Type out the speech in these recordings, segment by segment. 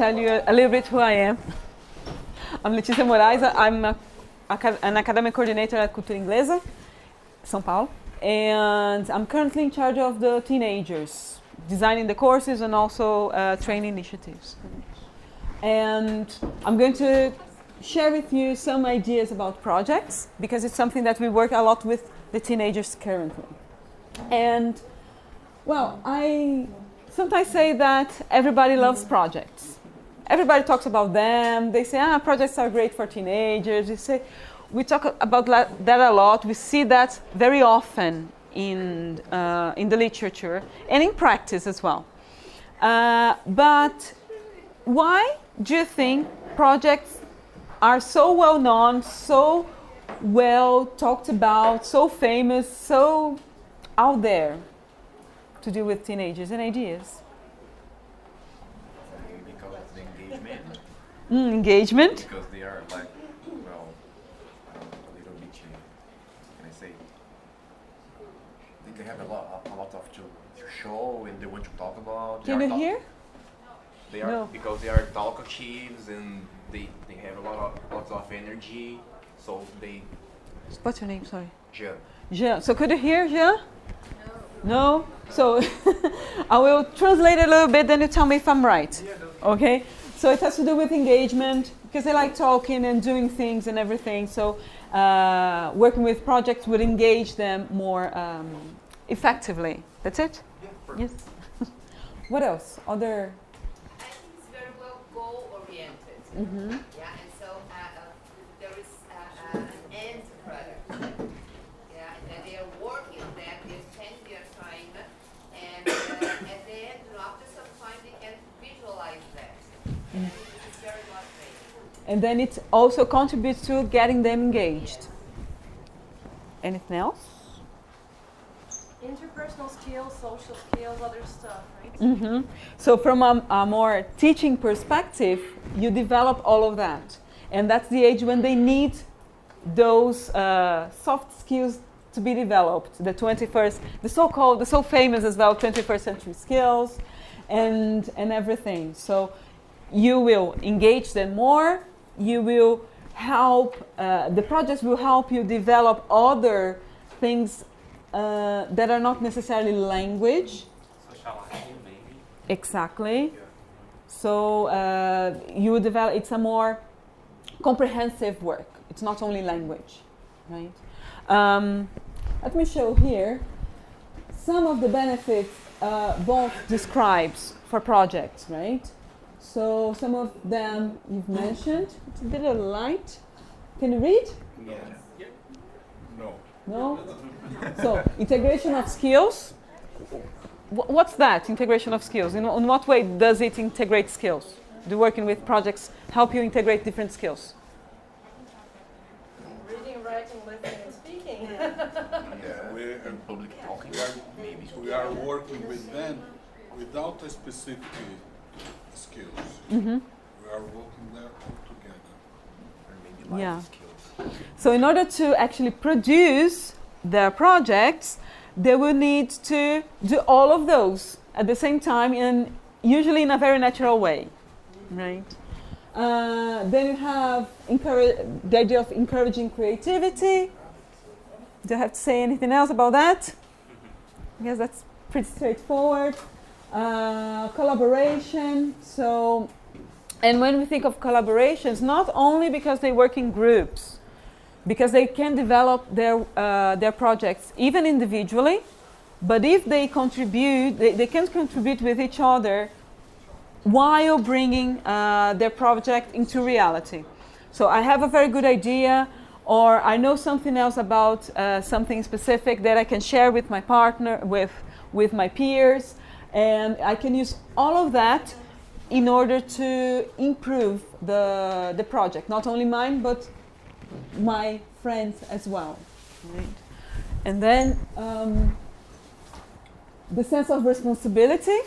tell you a little bit who I am. I'm Leticia Moraes. I'm an academic coordinator at Cultura Inglesa São Paulo. And I'm currently in charge of the teenagers, designing the courses and also training initiatives. And I'm going to share with you some ideas about projects, because it's something that we work a lot with the teenagers currently. And, well, I sometimes say that everybody loves projects. Everybody talks about them. They say, projects are great for teenagers. We talk about that a lot. We see that very often in the literature and in practice as well. But why do you think projects are so well known, so well talked about, so famous, so out there to do with teenagers and ideas? Because of the engagement. Engagement. Because they are like, well, a little bit, can I say? I think they have a lot of to show and they want to talk about. Can you hear? They are No. Because they are talkatives and they have lots of energy, so they. What's your name? Sorry. Jean. Jean. So could you hear, Jean? No? So I will translate a little bit, then you tell me if I'm right. Yeah, no. Okay? So it has to do with engagement, because they like talking and doing things and everything. So working with projects would engage them more effectively. That's it? Yeah, perfect. Yes. What else? Other? I think it's very well goal-oriented. Mm-hmm. Yeah, and so there is an end product. Yeah, and then they are working on that. They spend their time, and at the end, after some time, they can visualize that. And I think this is very motivating. And then it also contributes to getting them engaged. Anything else? Interpersonal skills, social skills, other stuff, right? Mm-hmm. So from a more teaching perspective, you develop all of that. And that's the age when they need those soft skills to be developed. The 21st, the so famous as well, 21st century skills and everything. So you will engage them more. You will help, the projects will help you develop other things that are not necessarily language. Socializing, maybe. Exactly. Yeah. So you develop. It's a more comprehensive work. It's not only language, right? Let me show here some of the benefits Bolt describes for projects, right? So some of them you've mentioned. It's a bit of light. Can you read? No. No. No? So, integration of skills. What's that, integration of skills? In what way does it integrate skills? Do working with projects help you integrate different skills? Reading, writing, listening, and speaking. Yeah, we're public talking. Maybe. We are working with them without a specific skills. Mm-hmm. We are working there all together. Or maybe life Yeah. skills. So in order to actually produce their projects, they will need to do all of those at the same time, and usually in a very natural way, right? Then you have the idea of encouraging creativity. Do I have to say anything else about that? I guess that's pretty straightforward. Collaboration. So, and when we think of collaborations, not only because they work in groups, because they can develop their projects even individually, but if they contribute, they can contribute with each other while bringing their project into reality. So I have a very good idea, or I know something else about something specific that I can share with my partner, with my peers, and I can use all of that in order to improve the project, not only mine, but my friends as well, right? And then the sense of responsibility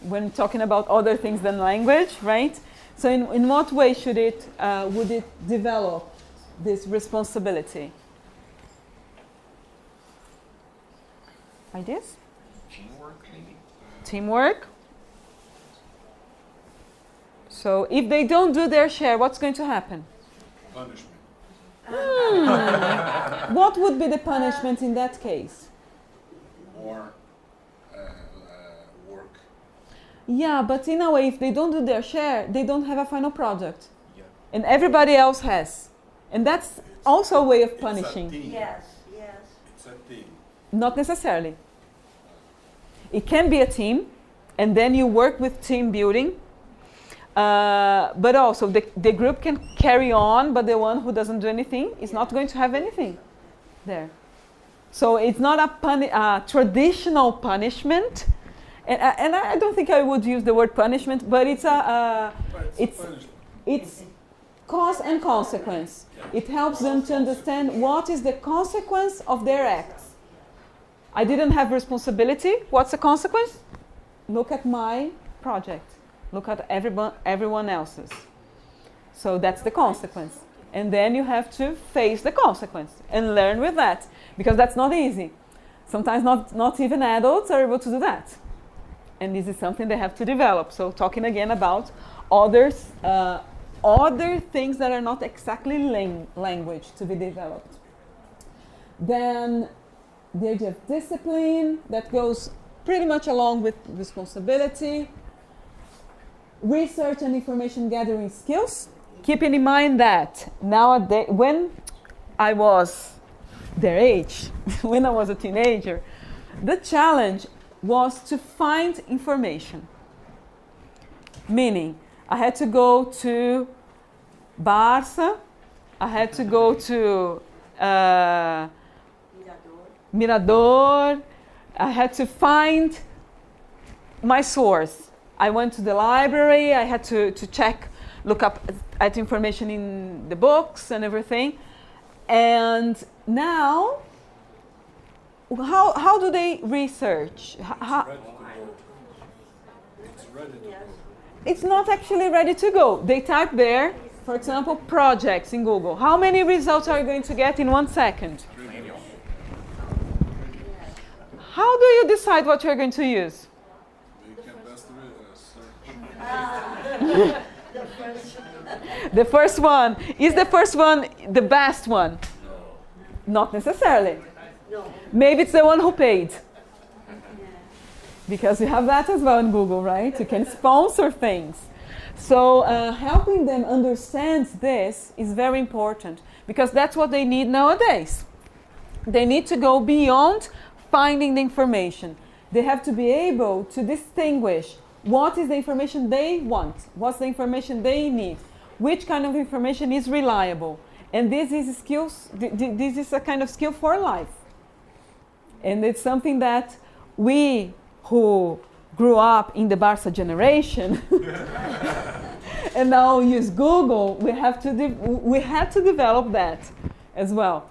when talking about other things than language, right? So in what way would it develop this responsibility? Ideas? Teamwork, maybe. Teamwork. So if they don't do their share, what's going to happen? Punishment. What would be the punishment in that case? More work. Yeah, but in a way, if they don't do their share, they don't have a final product. Yeah. And everybody else has. And that's also a way of punishing. It's a team. Yes, yes. It's a team. Not necessarily. It can be a team, and then you work with team building. But also, the group can carry on, but the one who doesn't do anything is not going to have anything there. So it's not a traditional punishment. And I don't think I would use the word punishment, but it's But it's punishment. it's cause and consequence. It helps them to understand what is the consequence of their acts. I didn't have responsibility. What's the consequence? Look at my project. Look at everyone else's. So that's the consequence. And then you have to face the consequence and learn with that, because that's not easy. Sometimes not even adults are able to do that. And this is something they have to develop. So talking again about others, other things that are not exactly language to be developed. Then the idea of discipline, that goes pretty much along with responsibility. Research and information gathering skills. Keeping in mind that nowadays, when I was their age, when I was a teenager, the challenge was to find information. Meaning, I had to go to Barça, I had to go to Mirador, I had to find my source. I went to the library, I had to check, look up at information in the books and everything. And now, how do they research? It's ready to go. It's not actually ready to go. They type there, for example, projects in Google. How many results are you going to get in 1 second? How do you decide what you're going to use? They can best search. The first one. Is the first one the best one? Not necessarily. Maybe it's the one who paid. Because you have that as well in Google, right? You can sponsor things. So helping them understand this is very important, because that's what they need nowadays. They need to go beyond finding the information. They have to be able to distinguish what is the information they want, what's the information they need, which kind of information is reliable. And this is skills. This is a kind of skill for life. And it's something that we who grew up in the Barça generation and now use Google, we had to develop that as well.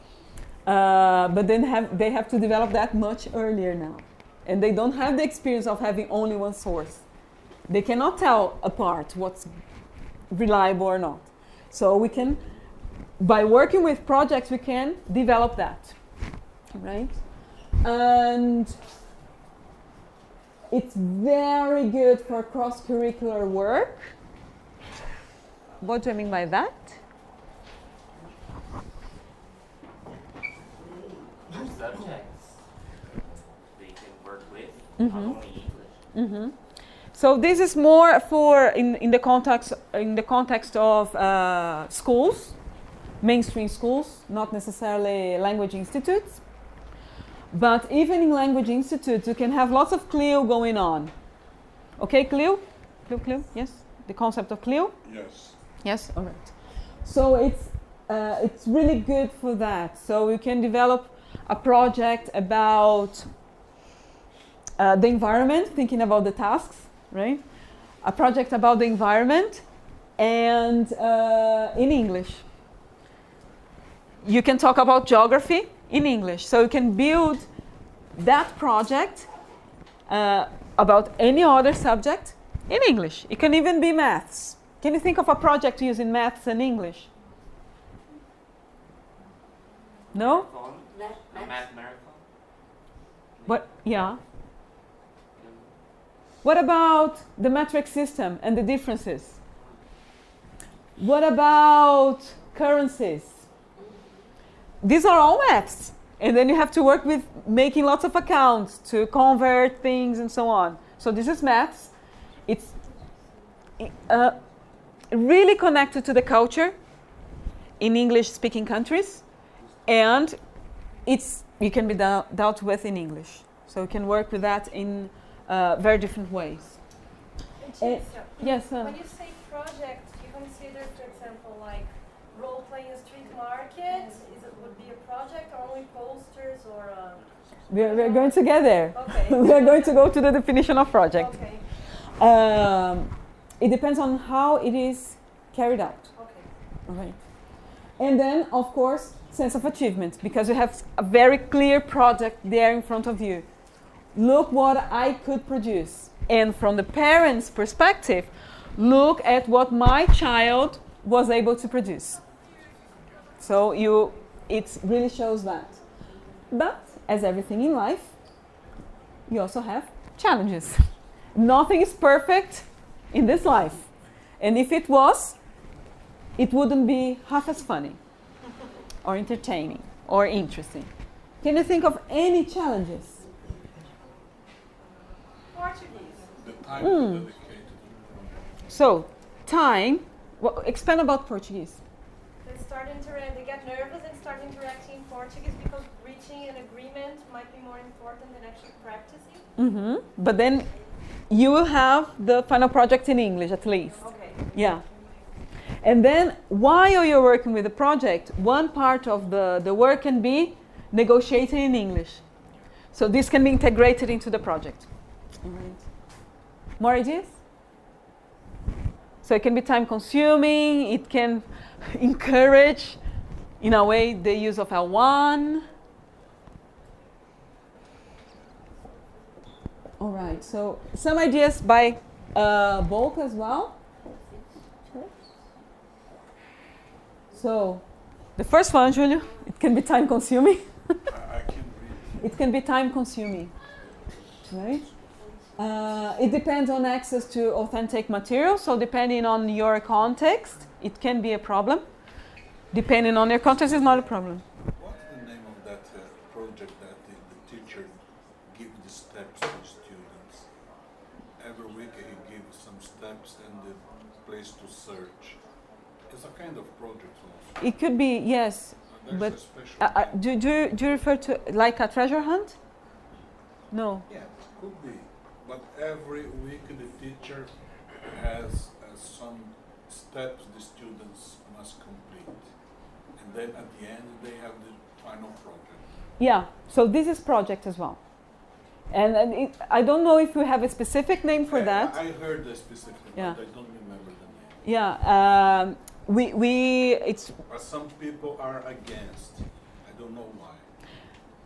But then they have to develop that much earlier now. And they don't have the experience of having only one source. They cannot tell apart what's reliable or not. So we can, by working with projects, we can develop that, right? And it's very good for cross-curricular work. What do I mean by that? Subjects they can work with, not only English. So this is more for in the context of schools, mainstream schools, not necessarily language institutes. But even in language institutes, you can have lots of CLIO going on. Okay, CLIO? CLIO, yes? The concept of CLIO? Yes. Yes? All right. So it's really good for that. So you can develop a project about the environment, thinking about the tasks, right? A project about the environment and in English. You can talk about geography in English. So you can build that project about any other subject in English. It can even be maths. Can you think of a project using maths and English? No? A math marathon. What? Yeah. What about the metric system and the differences? What about currencies? These are all maths. And then you have to work with making lots of accounts to convert things and so on. So this is maths. It's really connected to the culture in English-speaking countries. And you can be dealt with in English. So you can work with that in very different ways. Yes. When you say project, you consider, for example, like role-playing a street market. Would be a project or only posters or? We're going to get there. Okay. We are going to go to the definition of project. Okay. It depends on how it is carried out. Okay. All right. And then, of course, sense of achievement, because you have a very clear project there in front of you. Look what I could produce. And from the parent's perspective, look at what my child was able to produce. So it really shows that. But, as everything in life, you also have challenges. Nothing is perfect in this life. And if it was, it wouldn't be half as funny, or entertaining, or interesting. Can you think of any challenges? Portuguese. The time dedicated. So, time. Expand about Portuguese. They get nervous and start interacting in Portuguese because reaching an agreement might be more important than actually practicing. Mm-hmm. But then you will have the final project in English at least. Okay. Yeah. And then while you're working with the project, one part of the work can be negotiating in English. So this can be integrated into the project. All right. More ideas? So it can be time consuming, it can encourage, in a way, the use of L1. All right, so some ideas by Volk as well. So the first one, Julio, it can be time consuming. I can read. It can be time consuming, right? It depends on access to authentic material. So depending on your context, it can be a problem. Depending on your context, it's not a problem. What's the name of that project that the teacher gives the steps to the students? Every week he gives some steps and the place to search. It's a kind of project also. It could be, yes. There's But a special do you refer to like a treasure hunt? No. Yeah, could be. But every week the teacher has some steps the students must complete. And then at the end they have the final project. Yeah, so this is project as well. And I don't know if we have a specific name for that. I heard the specific, Yeah. but I don't remember the name. Yeah, it's But some people are against. I don't know why.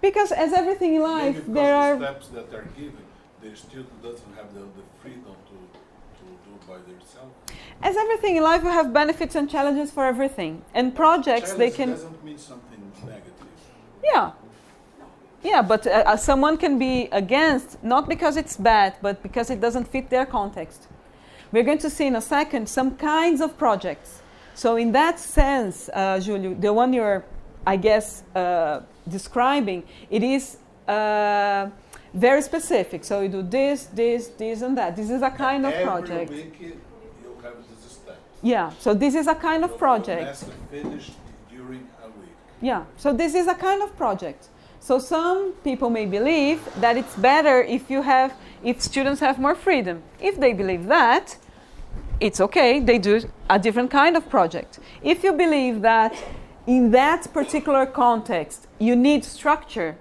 because as everything in Maybe life, because there the are steps that are given, the student doesn't have the freedom to do by themselves. as everything in life, we have benefits and challenges for everything. And projects, they Challenge can, doesn't mean something negative. yeah, but someone can be against not because it's bad, but because it doesn't fit their context. We're going to see in a second some kinds of projects. So in that sense, Julio, the one you're, I guess, describing, it is very specific. So you do this, and that. This is a kind of project. Every week you have this step. Yeah, so this is a kind of project. Has to finish during a week. Yeah, so this is a kind of project. So some people may believe that it's better if students have more freedom. If they believe that, it's okay, they do a different kind of project. If you believe that in that particular context you need structure,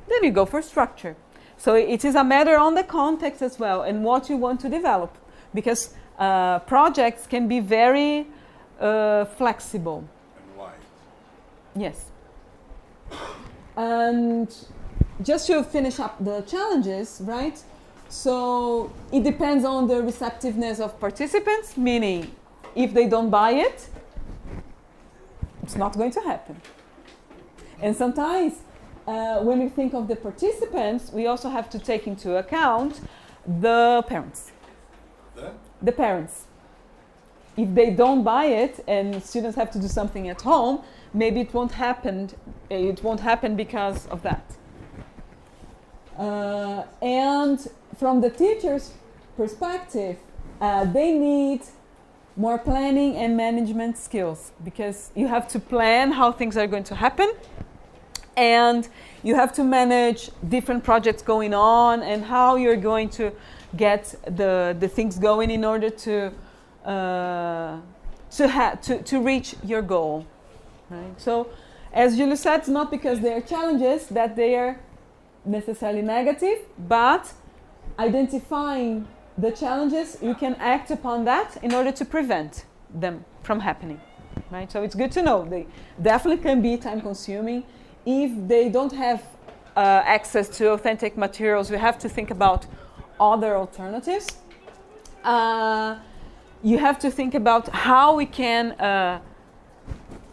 then you go for structure. So it is a matter on the context as well and what you want to develop, because projects can be very flexible. And why? Yes. And just to finish up the challenges, right? So it depends on the receptiveness of participants, meaning if they don't buy it, it's not going to happen. And sometimes when we think of the participants, we also have to take into account the parents. The parents. if they don't buy it and students have to do something at home, maybe it won't happen. It won't happen because of that. And from the teacher's perspective, they need more planning and management skills, because you have to plan how things are going to happen, and you have to manage different projects going on and how you're going to get the things going in order to reach your goal. Right? So, as Julio said, it's not because they are challenges that they are necessarily negative, but identifying the challenges, you can act upon that in order to prevent them from happening. Right? So it's good to know they definitely can be time-consuming. If they don't have access to authentic materials, we have to think about other alternatives. You have to think about how we can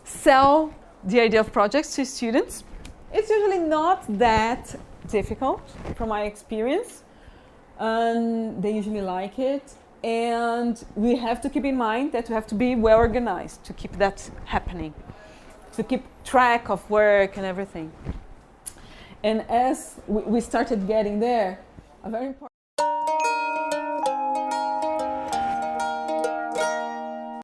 sell the idea of projects to students. It's usually not that difficult from my experience, and they usually like it. And we have to keep in mind that we have to be well organized to keep that happening, to keep track of work and everything. And as we started getting there, a very important